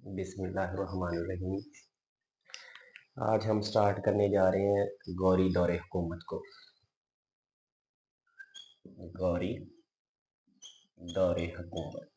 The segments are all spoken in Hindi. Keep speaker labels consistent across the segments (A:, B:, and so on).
A: बिस्मिल्लाहिर्रहमानिर्रहीम। आज हम स्टार्ट करने जा रहे हैं गौरी दौरे हुकूमत को। गौरी दौरे हुकूमत।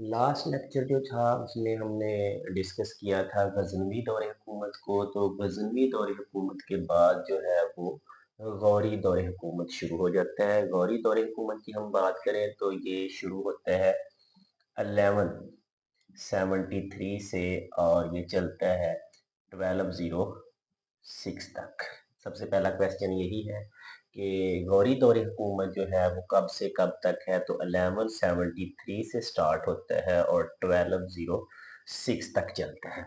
A: लास्ट लेक्चर जो था उसमें हमने डिस्कस किया था गजनवी दौरे हुकूमत को। तो गजनवी दौरे हुकूमत के बाद जो है वो गौरी दौरे हुकूमत शुरू हो जाता है। गौरी दौरे हुकूमत की हम बात करें तो ये शुरू होता है 1173 से और ये चलता है 1206 तक। सबसे पहला क्वेश्चन यही है कि गौरी दौरे हुकूमत जो है वो कब से कब तक है। तो 1173 से स्टार्ट होता है और 1206 तक चलता है।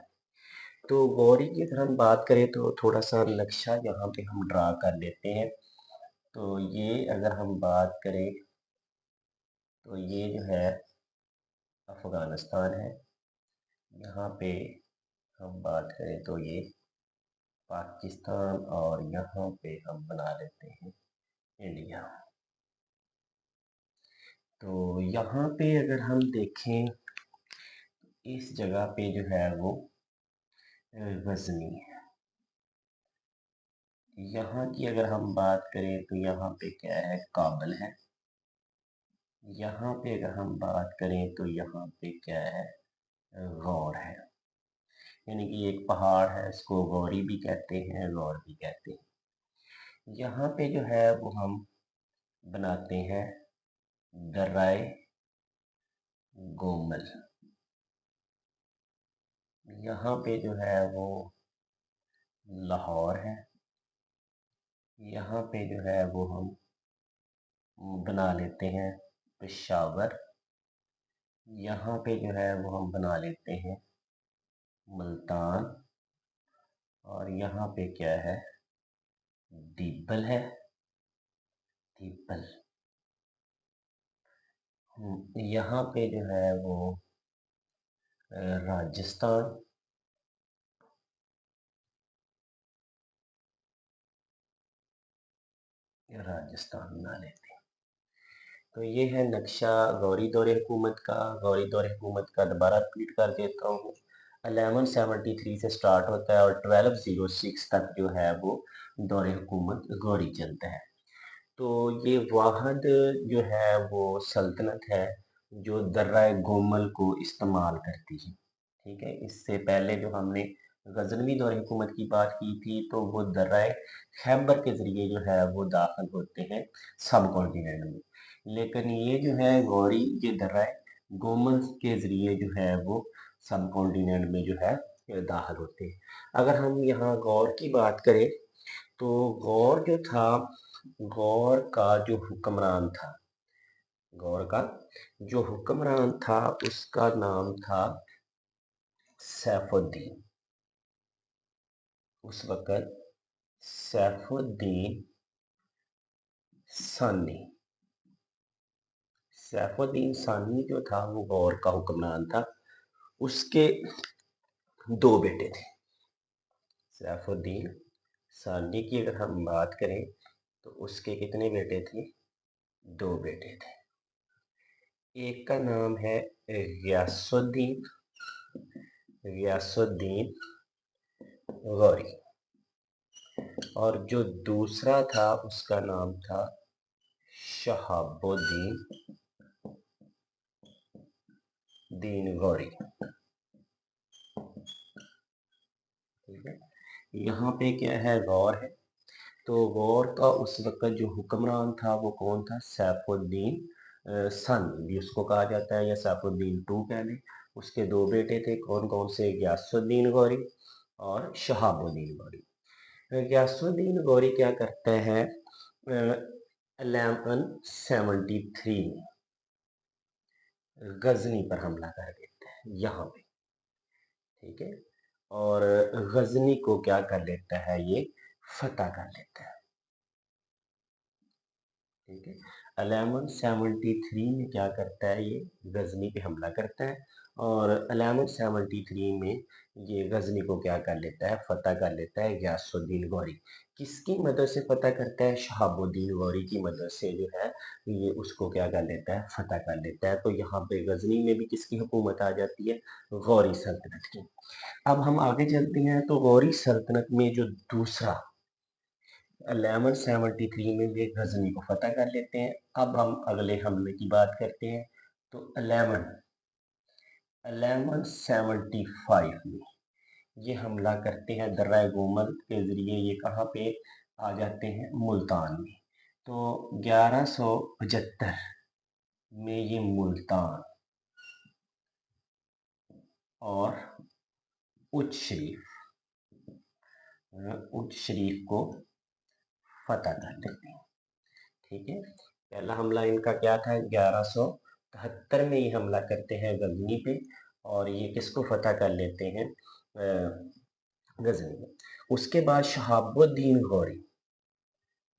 A: तो गौरी की अगर हम बात करें तो थोड़ा सा नक्शा यहाँ पे हम ड्रा कर लेते हैं। तो ये अगर हम बात करें तो ये जो है अफगानिस्तान है। यहाँ पे हम बात करें तो ये पाकिस्तान और यहाँ पे हम बना लेते हैं इंडिया। तो यहाँ पे अगर हम देखें इस जगह पे जो है वो गजनी है। यहाँ की अगर हम बात करें तो यहाँ पे क्या है, काबल है। यहाँ पे अगर हम बात करें तो यहाँ पे क्या है, गौर है। यानी कि एक पहाड़ है, इसको गौरी भी कहते हैं, गौर भी कहते हैं। यहाँ पे जो है वो हम बनाते हैं दर्राए गोमल। यहाँ पे जो है वो लाहौर है। यहाँ पे जो है वो हम बना लेते हैं पेशावर। यहाँ पे जो है वो हम बना लेते हैं मुल्तान। और यहाँ पे क्या है, दीपल है, दीपल। यहाँ पे जो है वो राजस्थान। राजस्थान बना लेते हैं। तो ये है नक्शा गौरी दौरे हुकूमत का। गौरी दौरे हुकूमत का दोबारा रिपीट कर देता हूँ। 1173 से स्टार्ट होता है और 1206 तक जो है वो दौरे हुकूमत गौरी चलता है। तो ये वाहद जो है वो सल्तनत है जो दर्रा गोमल को इस्तेमाल करती है। ठीक है, इससे पहले जो हमने गजनवी दौरे हुकूमत की बात की थी तो वो दर्रा खैबर के ज़रिए जो है वो दाखिल होते हैं सब कॉन्टिनेंट में। लेकिन ये जो है गौरी, ये दर्रा गोमल के ज़रिए जो है वो सब कॉन्टिनेंट में जो है दाखिल होते हैं। अगर हम यहाँ गौर की बात करें तो गौर जो था, गौर का जो हुक्मरान था, गौर का जो हुक्मरान था उसका नाम था सैफुद्दीन। उस वक़्त सैफुद्दीन सानी। सैफुद्दीन सानी जो था वो गौर का हुक्मरान था। उसके दो बेटे थे। सैफुद्दीन सानी की अगर हम बात करें तो उसके कितने बेटे थे, दो बेटे थे। एक का नाम है गियासुद्दीन, गियासुद्दीन गौरी। और जो दूसरा था उसका नाम था शहाबुद्दीन दीन गौरी। ठीक है, यहाँ पे क्या है, गौर है। तो गौर का उस वक्त जो हुक्मरान था वो कौन था, सैफुद्दीन सन भी उसको कहा जाता है या सैफुद्दीन टू कह लें। उसके दो बेटे थे, कौन कौन से, गियासुद्दीन गौरी और शहाबुद्दीन गौरी। गियासुद्दीन गौरी क्या करते हैं, 1173 में गजनी पर हमला कर देते हैं यहाँ पे। ठीक है, और गजनी को क्या कर लेता है, ये फतह कर लेता है। ठीक है, 1173 में क्या करता है, ये गजनी पे हमला करता है और 1173 में ये गजनी को क्या कर लेता है, फतह कर लेता है गियासुद्दीन गौरी। किसकी मदद से फतह करता है? शहाबुद्दीन गौरी की मदद से जो है ये उसको क्या कर लेता है? फतह कर लेता है। तो यहाँ पे गजनी में भी किसकी हुकूमत आ जाती है? गौरी सल्तनत की। अब हम आगे चलते हैं तो गौरी सल्तनत में जो दूसरा 1173 में वे गजनी को फतह कर लेते हैं। अब हम अगले हमले की बात करते हैं तो 1175 में ये हमला करते हैं दर्रा गोमल के ज़रिए। ये कहाँ पे आ जाते हैं? मुल्तान में। तो 1175 में ये मुल्तान और उच्च शरीफ को फतह कर लेते हैं। ठीक है, पहला हमला इनका क्या था? 1173 में ये हमला करते हैं गजनी पे और ये किसको फतह कर लेते हैं? गजनी में। उसके बाद शहाबुद्दीन गौरी,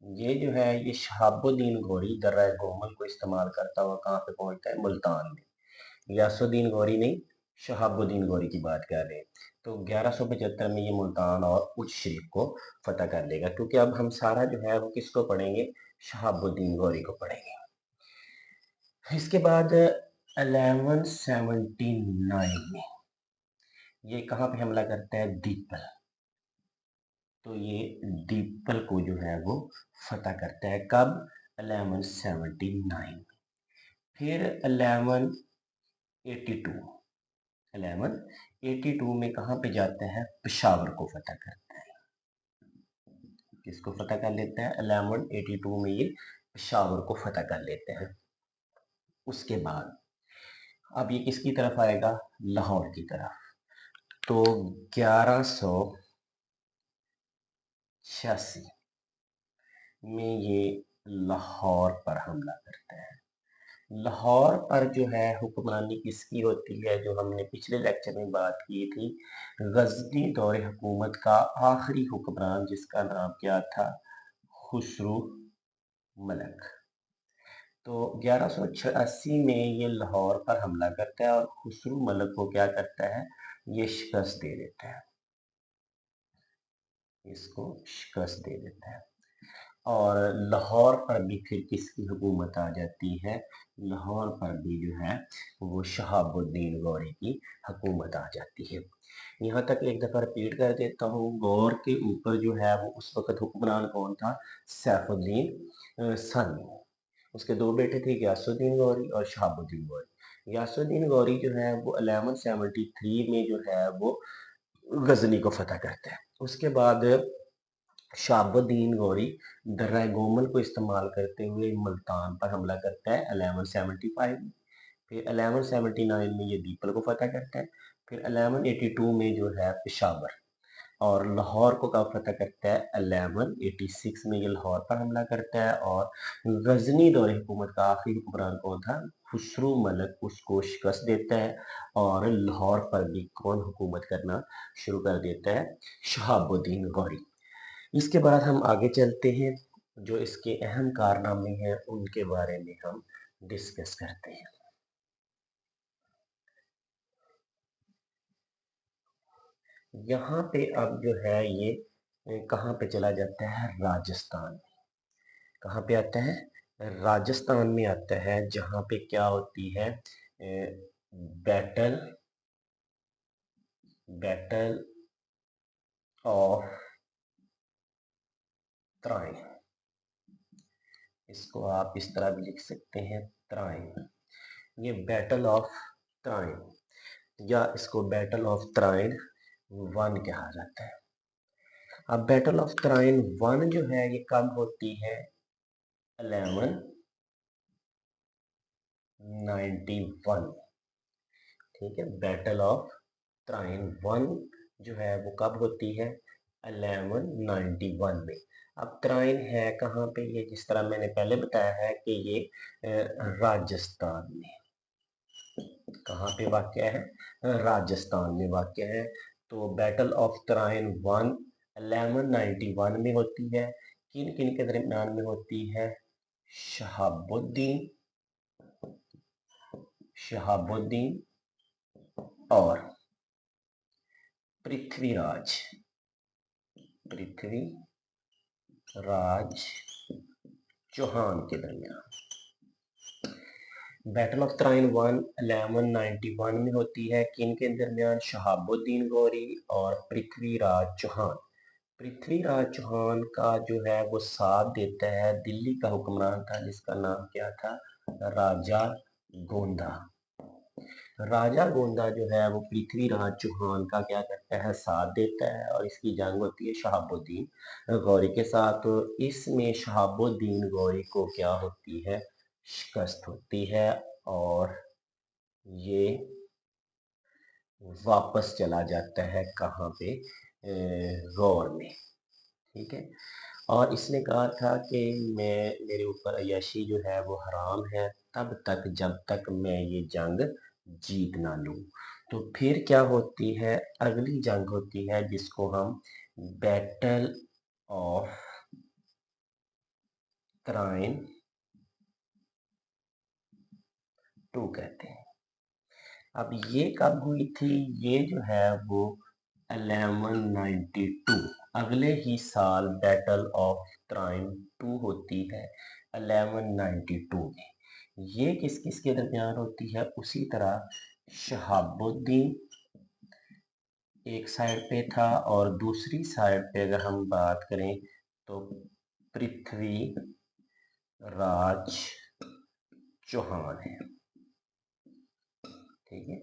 A: ये जो है ये शहाबुद्दीन गौरी दर्रा गोमल को इस्तेमाल करता हुआ कहाँ पे पहुंचता है? मुल्तान में। यासुद्दीन गौरी नहीं, शहाबुद्दीन गौरी की बात कर रहे हैं। तो 1175 में ये मुल्तान और उच्च शरीफ को फतह कर लेगा, क्योंकि अब हम सारा जो है वो किसको पढ़ेंगे? शहाबुद्दीन गौरी को पढ़ेंगे। इसके बाद 1179 में ये कहाँ पे हमला करता है? दीपल। तो ये दीपल को जो है वो फतह करता है। कब? 1179 में। फिर 1182 में कहाँ पे जाता है? पेशावर को फतह करता है। किसको फतह कर लेता है? 1182 में ये पेशावर को फतह कर लेते हैं। उसके बाद अब ये किसकी तरफ आएगा? लाहौर की तरफ। तो 1186 में ये लाहौर पर हमला करते हैं। लाहौर पर जो है हुक्मरानी किसकी होती है? जो हमने पिछले लेक्चर में बात की थी, गजनी दौरे हुकूमत का आखिरी हुक्मरान जिसका नाम क्या था? खुसरू मलक। तो 1186 में ये लाहौर पर हमला करता है और खुसरू मलक को क्या करता है? ये शिकस्त दे देता है, इसको शिकस्त दे देता है। और लाहौर पर भी फिर किसकी हुकूमत आ जाती है? लाहौर पर भी जो है वो शहाबुद्दीन गौरी की हुकूमत आ जाती है। यहाँ तक एक दफ़ा रिपीट कर देता हूँ, गौर के ऊपर जो है वो उस वक़्त हुक्मरान कौन था? सैफुद्दीन सन। उसके दो बेटे थे, गयासुद्दीन गौरी और शहाबुद्दीन गौरी। गयासुद्दीन गौरी जो है वो 1173 में जो है वो गजनी को फतह करता है। उसके बाद शहाबुद्दीन गौरी दर्रा गोमल को इस्तेमाल करते हुए मुल्तान पर हमला करता है 1175 में। फिर 1179 में ये दीपल को फतह करता है। फिर 1182 में जो है पेशावर और लाहौर को कब फतह करता है? 1186 में ये लाहौर पर हमला करता है और गजनी दौरे हुकूमत का आखिरी हुक्मरान कौन था? खुसरू मलक, उसको शिकस्त देता है और लाहौर पर भी कौन हुकूमत करना शुरू कर देता है? शहाबुद्दीन गौरी। इसके बाद हम आगे चलते हैं, जो इसके अहम कारनामे हैं उनके बारे में हम डिस्कस करते हैं। यहाँ पे अब जो है ये कहाँ पे चला जाता है? राजस्थान। कहाँ पे आता है? राजस्थान में आता है, जहाँ पे क्या होती है? Battle battle of Tarain. इसको आप इस तरह भी लिख सकते हैं, त्राइन। ये बैटल ऑफ त्राइन या इसको बैटल ऑफ त्राइन वन कहा जाता है। अब बैटल ऑफ त्राइन वन जो है ये कब होती है? 1191। ठीक है, बैटल ऑफ त्राइन वन जो है वो कब होती है? 1191 में। अब त्राइन है कहाँ पे? ये जिस तरह मैंने पहले बताया है कि ये राजस्थान में। कहाँ पे वाक़या है? राजस्थान में वाक़या है। तो बैटल ऑफ तराइन वन 1191 में होती है। किन किन के दरमियान में होती है? शहाबुद्दीन शहाबुद्दीन और पृथ्वीराज राज चौहान के दरमियान। बैटल ऑफ तराइन 1191 में होती है किन के दरमियान? शहाबुद्दीन गौरी और पृथ्वीराज चौहान। पृथ्वीराज चौहान का जो है वो साथ देता है, दिल्ली का हुक्मरान था जिसका नाम क्या था? राजा गोंदा। राजा गोंदा जो है वो पृथ्वीराज चौहान का क्या करता है? साथ देता है और इसकी जंग होती है शहाबुद्दीन गौरी के साथ। तो इसमें शहाबुद्दीन गौरी को क्या होती है? शिकस्त होती है और ये वापस चला जाता है कहाँ पे? गौर में। ठीक है। और इसने कहा था कि मेरे ऊपर अय्याशी जो है वो हराम है तब तक जब तक मैं ये जंग जीत ना लूं। तो फिर क्या होती है? अगली जंग होती है जिसको हम बैटल ऑफ तराइन 2 कहते हैं। अब ये कब हुई थी? ये जो है वो 1192, अगले ही साल बैटल ऑफ तराइन 2 होती है 1192 में। ये किस किस के दरमियान होती है? उसी तरह शहाबुद्दीन एक साइड पे था और दूसरी साइड पे अगर हम बात करें तो पृथ्वी राज चौहान है। ठीक है।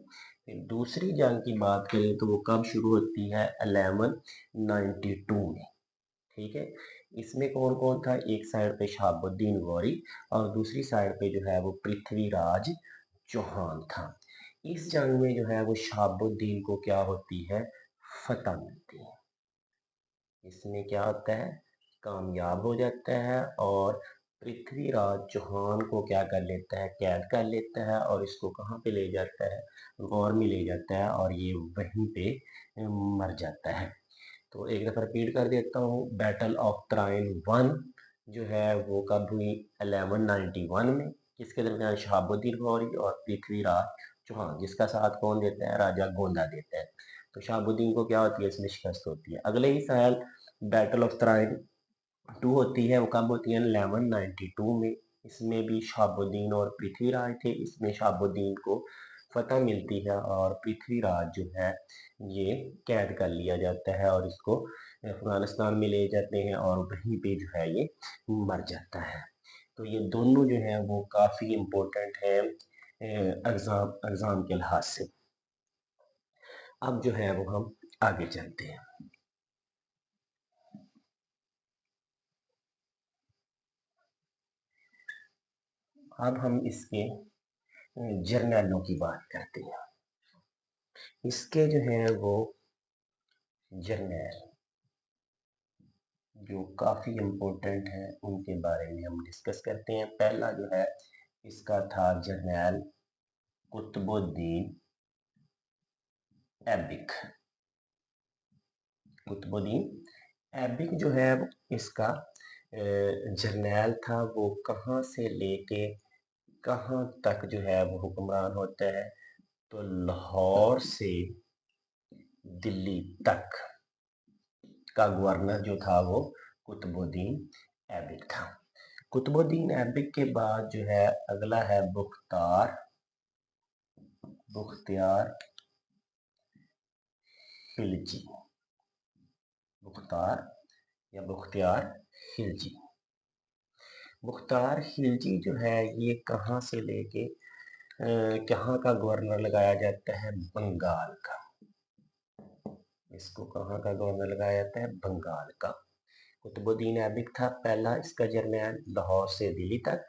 A: फिर दूसरी जंग की बात करें तो वो कब शुरू होती है? 1192 में। ठीक है। इसमें कौन कौन था? एक साइड पे शहाबुद्दीन गौरी और दूसरी साइड पे जो है वो पृथ्वीराज चौहान था। इस जंग में जो है वो शहाबुद्दीन को क्या होती है? फतह मिलती है। इसमें क्या होता है? कामयाब हो जाता है और पृथ्वीराज चौहान को क्या कर लेता है? कैद कर लेता है और इसको कहाँ पे ले जाता है? गौर में ले जाता है और ये वहीं पे मर जाता है। तो एक दफ़ा रिपीट कर देता हूँ, बैटल ऑफ तराइन 1 जो है वो कब हुई? 1191 में। किसके दरमियान? शहाबुद्दीन गौरी और पृथ्वीराज चौहान, जिसका साथ कौन देता है? राजा गोंदा देता है। तो शहाबुद्दीन को क्या होती है? इसमें शिकस्त होती है। अगले ही साल बैटल ऑफ तराइन 2 होती है, वो कब होती है? 1192 में। इसमें भी शहाबुद्दीन और पृथ्वीराज थे। इसमें शहाबुद्दीन को फतह मिलती है और पृथ्वीराज जो है ये कैद कर लिया जाता है और इसको अफगानिस्तान में ले जाते हैं और वहीं पे जो है ये मर जाता है। तो ये दोनों जो है वो काफ़ी इम्पोर्टेंट है एग्ज़ाम एग्ज़ाम के लिहाज से। अब जो है वो हम आगे चलते हैं। अब हम इसके जर्नैलों की बात करते हैं। इसके जो है वो जर्नैल जो काफ़ी इम्पोर्टेंट हैं उनके बारे में हम डिस्कस करते हैं। पहला जो है इसका था जर्नैल कुतुबुद्दीन ऐबिक। कुतुबुद्दीन ऐबिक जो है इसका जर्नैल था। वो कहाँ से लेके कहाँ तक जो है वो हुक्मरान होता है? तो लाहौर से दिल्ली तक का गवर्नर जो था वो कुतुबुद्दीन ऐबिक था। कुतुबुद्दीन ऐबिक के बाद जो है अगला है बुख्तियार खिलजी। बुख्तार या बुख्तियार खिलजी। बुख्तार खिलजी जो है ये कहाँ से लेके कहाँ का गवर्नर लगाया जाता है? बंगाल का। इसको कहाँ का गवर्नर लगाया जाता है? बंगाल का। कुतुबुद्दीन ऐबिक था पहला इसका जर्नैल, लाहौर से दिल्ली तक।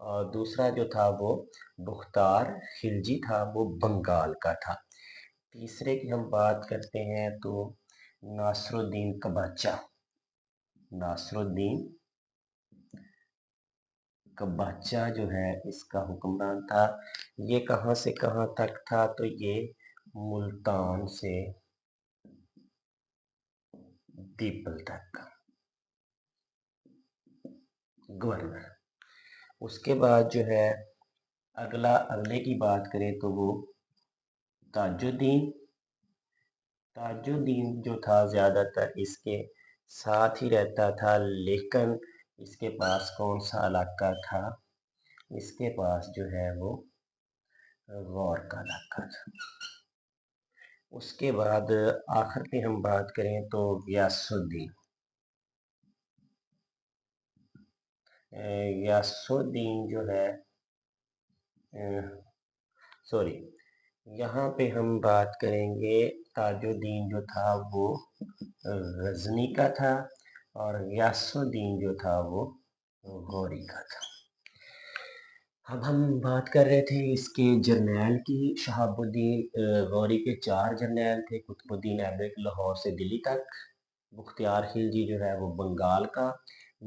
A: और दूसरा जो था वो बुख्तार खिलजी था, वो बंगाल का था। तीसरे की हम बात करते हैं तो नासरुद्दीन कबाचा। नासरुद्दीन कबाचा जो है इसका हुक्मरान था। ये कहाँ से कहाँ तक था? तो ये मुल्तान से दीपल तक गवर्नर। उसके बाद जो है अगले की बात करें तो वो ताजुद्दीन। ताजुद्दीन जो था ज़्यादातर इसके साथ ही रहता था, लेकिन इसके पास कौन सा इलाका था? इसके पास जो है वो गौर का इलाका था। उसके बाद आखिर पे हम बात करें तो गियासुद्दीन। गियासुद्दीन जो है, सॉरी, यहाँ पे हम बात करेंगे ताजुद्दीन जो था वो गजनी का था, और गियासुद्दीन जो था वो गौरी का था। अब हम बात कर रहे थे इसके जर्नैल की। शहाबुद्दीन गौरी के 4 जर्नैल थे। कुतुबुद्दीन ऐबक लाहौर से दिल्ली तक, मुख्तियार खिलजी जो है वो बंगाल का,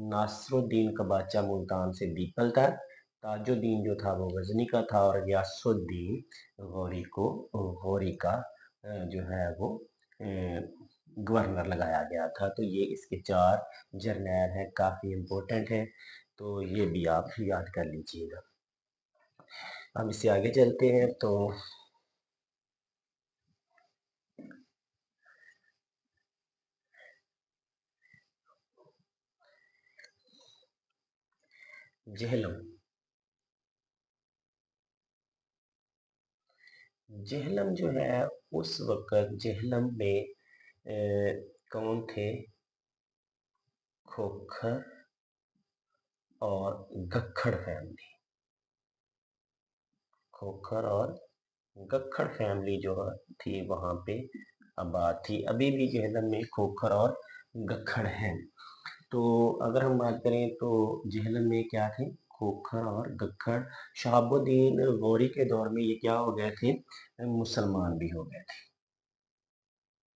A: नासरुद्दीन कबाचा मुल्तान से बीपल तक, ताजुद्दीन जो था वो गजनी का था, और गियासुद्दीन गौरी का जो है वो गवर्नर लगाया गया था। तो ये इसके 4 जर्नैल हैं, काफ़ी इम्पोर्टेंट है, तो ये भी आप याद कर लीजिएगा। हम इससे आगे चलते हैं तो जेहलम। जेहलम जो है, उस वक़्त जेहलम में कौन थे? खोखर और गख्खड़ फैमिली। खोखर और गख्खड़ फैमिली जो थी वहाँ पे आबाद थी। अभी भी जेहलम में खोखर और गख्खड़ हैं। तो अगर हम बात करें तो जेहलम में क्या थे? खोखर और गख्खड़। शहाबुद्दीन गौरी के दौर में ये क्या हो गए थे? मुसलमान भी हो गए थे।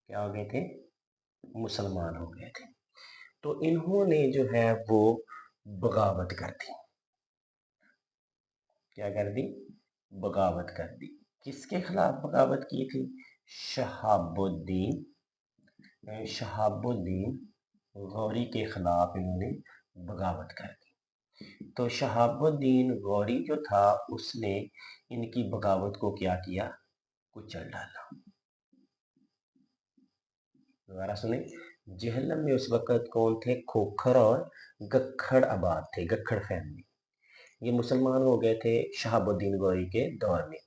A: क्या हो गए थे? मुसलमान हो गए थे। तो इन्होंने जो है वो बगावत कर दी। क्या कर दी? बगावत कर दी। किसके खिलाफ बगावत की थी? शहाबुद्दीन शहाबुद्दीन गौरी के खिलाफ इन्होंने बगावत कर दी। तो शहाबुद्दीन गौरी जो था उसने इनकी बगावत को क्या किया? कुचल डाला। दोबारा सुने। जेहलम में उस वक्त कौन थे? खोखर और गख्खड़ आबाद थे, गख्खड़ फैमिली। ये मुसलमान हो गए थे शहाबुद्दीन गौरी के दौर में।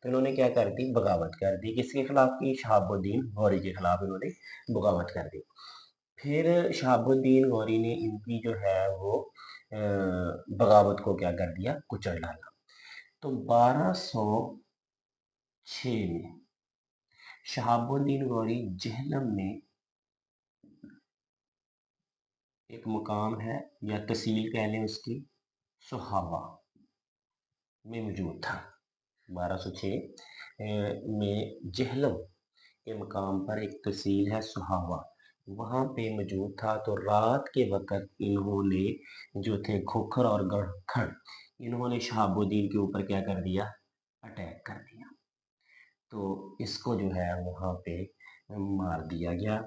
A: तो इन्होंने क्या कर दी? बगावत कर दी। किसके खिलाफ की? शहाबुद्दीन गौरी के खिलाफ इन्होंने बगावत कर दी। फिर शहाबुद्दीन गौरी ने इनकी जो है वो बगावत को क्या कर दिया? कुचल डाला। तो 1206 में शहाबुद्दीन गौरी जेहलम में एक मुकाम है या तहसील कह लें उसकी, सुहावा में मौजूद था। 1206 में जेहलम के मुकाम पर एक तहसील है सुहावा, वहाँ पे मौजूद था। तो रात के वक़्त इन्होंने जो थे खोखर और गढ़खड़, इन्होंने शहाबुद्दीन के ऊपर क्या कर दिया? अटैक कर दिया। तो इसको जो है वहाँ पे मार दिया गया।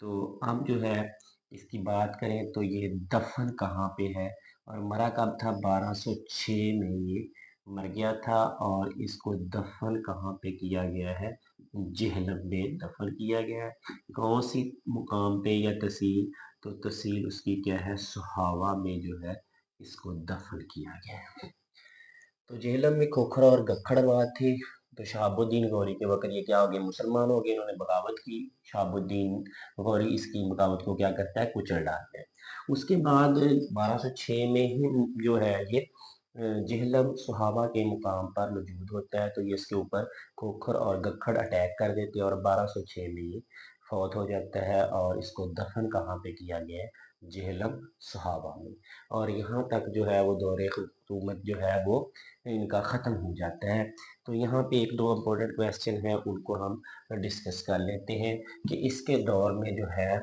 A: तो अब जो है इसकी बात करें तो ये दफन कहाँ पे है और मरा कब था? 1206 में ये मर गया था, और इसको दफन कहाँ पे किया गया है? जेहलम में दफन किया गया है। कौन सी मुकाम पे या तहसील? तो तहसील उसकी क्या है? सुहावा में जो है इसको दफन किया गया है। तो जेहलम में खोखर और गख्खड़ आबाद थे। तो शहाबुद्दीन गौरी के वक़्त ये क्या हो गए? मुसलमान हो गए। इन्होंने बगावत की। शहाबुद्दीन गौरी इसकी बगावत को क्या करता है? कुचल डालता है। उसके बाद 1206 में ही जो है ये जेहलम सुहावा के मुकाम पर मौजूद होता है। तो ये इसके ऊपर खोखर और गख्खड़ अटैक कर देते हैं, और 1206 में ये फौत हो जाता है, और इसको दफन कहाँ पे किया गया है? जेहलम सुहावा में। और यहाँ तक जो है वो दौरे हुकूमत जो है वो इनका ख़त्म हो जाता है। तो यहाँ पे 1-2 इम्पोर्टेंट क्वेश्चन हैं, उनको हम डिस्कस कर लेते हैं कि इसके दौर में जो है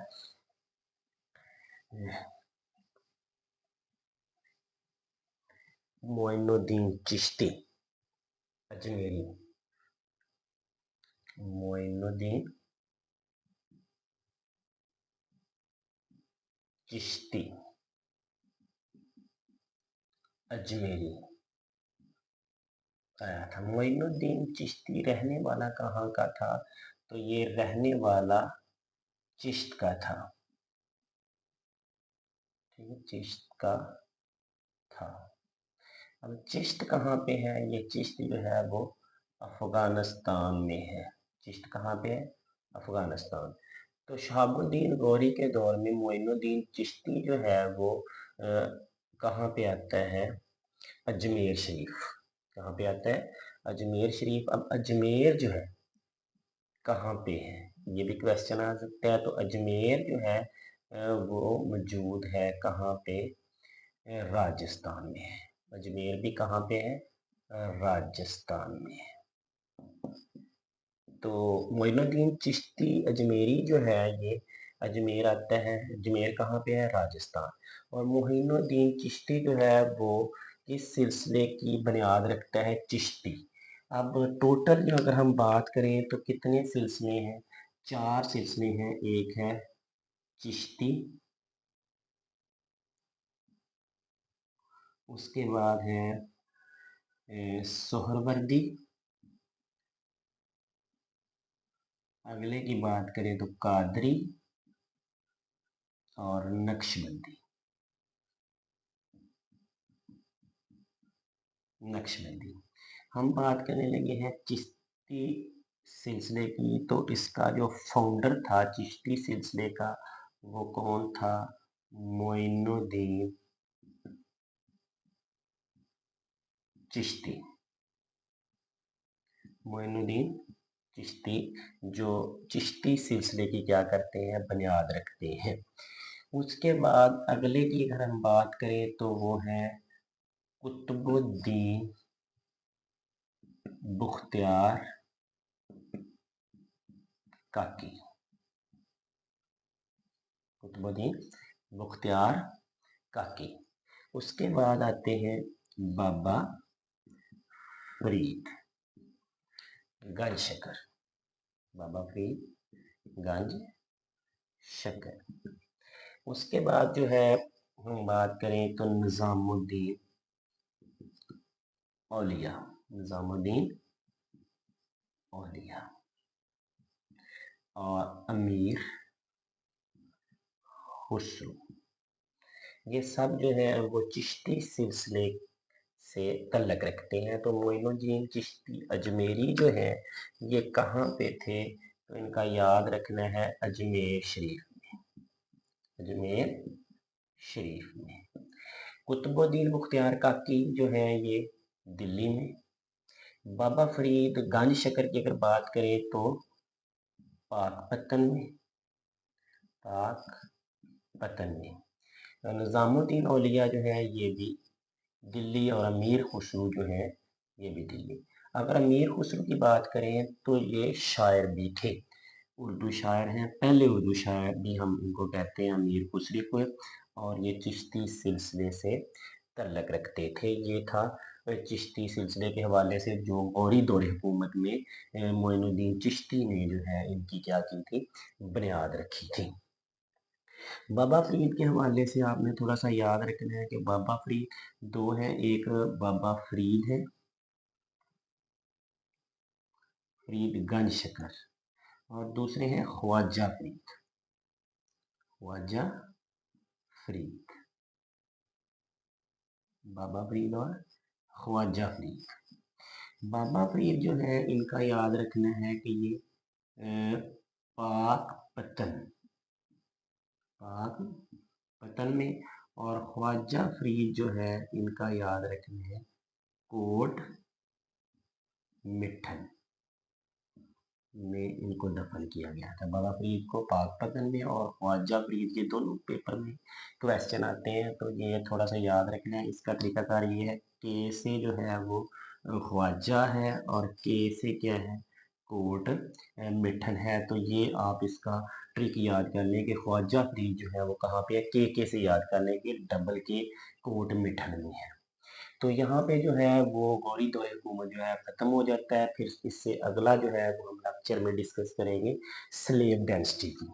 A: मोइनुद्दीन चिश्ती अजमेरी, मोइनुद्दीन चिश्ती अजमेरी आया था। मोइनुद्दीन चिश्ती रहने वाला कहाँ का था? तो ये रहने वाला चिश्त का था। ठीक है, चिश्त का था। अब चिश्त कहाँ पे है? ये चिश्त जो है वो अफगानिस्तान में है। चिश्त कहाँ पे है? अफगानिस्तान। तो शहाबुद्दीन गौरी के दौर में मोइनुद्दीन चिश्ती जो है वो कहाँ पे आता है? अजमेर शरीफ। कहाँ पे आता है? अजमेर शरीफ। अब अजमेर जो है कहाँ पे है, ये भी क्वेश्चन आ सकता है। तो अजमेर जो है वो मौजूद है कहाँ पे? राजस्थान में है। अजमेर भी कहाँ पे है? राजस्थान में है। तो मोइनुद्दीन चिश्ती अजमेरी जो है ये अजमेर आता है। अजमेर कहाँ पे है? राजस्थान। और मोइनुद्दीन चिश्ती जो है वो इस सिलसिले की बुनियाद रखता है चिश्ती। अब टोटल जो अगर हम बात करें तो कितने सिलसिले हैं? 4 सिलसिले हैं। एक है चिश्ती, उसके बाद है सोहरवर्दी, अगले की बात करें तो कादरी और नक्शबंदी। नक्शबंदी। हम बात करने लगे हैं चिश्ती सिलसिले की। तो इसका जो फाउंडर था चिश्ती सिलसिले का वो कौन था? मोइनुद्दीन चिश्ती। मोइनुद्दीन चिश्ती जो चिश्ती सिलसिले की क्या करते हैं? बुनियाद रखते हैं। उसके बाद अगले की अगर हम बात करें तो वो है कुतुबुद्दीन बुख्तियार काकी। कुतुबुद्दीन बुख्तियार काकी। उसके बाद आते हैं बाबा फरीद गंज शकर। बाबा फरीद गंज शकर। उसके बाद जो है हम बात करें तो निजामुद्दीन औलिया। निजामुद्दीन औलिया और अमीर खुसरो। ये सब जो है वो चिश्ती सिलसिले से तल्लक रखते हैं। तो मोइनुद्दीन चिश्ती अजमेरी जो है ये कहाँ पे थे? तो इनका याद रखना है अजमेर शरीफ में। अजमेर शरीफ में। कुतुबुद्दीन मुख्तियार काकी जो है ये दिल्ली में। बाबा फरीद गंज शकर की अगर बात करें तो पाकपतन में। पाकपतन में। निजामुद्दीन औलिया जो है ये भी दिल्ली और अमीर खुसरो जो है ये भी दिल्ली। अगर अमीर खुसरो की बात करें तो ये शायर भी थे, उर्दू शायर हैं। पहले उर्दू शायर भी हम इनको कहते हैं अमीर खुसरो को। और ये चिश्ती सिलसिले से तल्लक रखते थे। ये था चिश्ती सिलसिले के हवाले से जो गौरी दौर हुकूमत में मोइनुद्दीन चिश्ती ने जो है इनकी क्या की थी? बुनियाद रखी थी। बाबा फरीद के हवाले से आपने थोड़ा सा याद रखना है कि बाबा फरीद दो हैं। एक बाबा फरीद है, फरीद गंज शकर, और दूसरे हैं ख्वाजा फरीद। ख्वाजा फरीद। बाबा फरीद और ख्वाजा फरीद। बाबा फरीद जो है इनका याद रखना है कि ये पाक पतन, पाक पतन में। और ख्वाजा फरीद जो है इनका याद रखना है कोट मिठन में इनको दफन किया गया था। बाबा फरीद को पाकपतन में और ख्वाजा फरीद के दोनों पेपर में क्वेश्चन आते हैं। तो ये थोड़ा सा याद रखना है। इसका तरीकाकार ये है के से जो है वो ख्वाजा है और के से क्या है? कोट मिठन है। तो ये आप इसका ट्रिक याद कर लें कि ख्वाजा फरीद जो है वो कहाँ पे है? के से याद कर लें कि डबल के कोट मिठन में है। तो यहाँ पे जो है वो गौरी दौर हुकूमत जो है ख़त्म हो जाता है। फिर इससे अगला जो है वो हम लेक्चर में डिस्कस करेंगे स्लेव डेंसिटी की।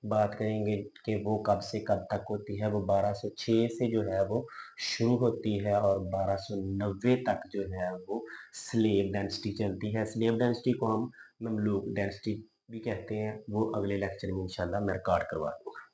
A: बात करेंगे कि वो कब से कब तक होती है। वो 1206 से जो है वो शुरू होती है और 1290 तक जो है वो स्लेव डेंसिटी चलती है। स्लेव डेंसिटी को हम ममलूक डेंसिटी भी कहते हैं। वो अगले लेक्चर में इंशाल्लाह मैं रिकॉर्ड करवा दूँगा।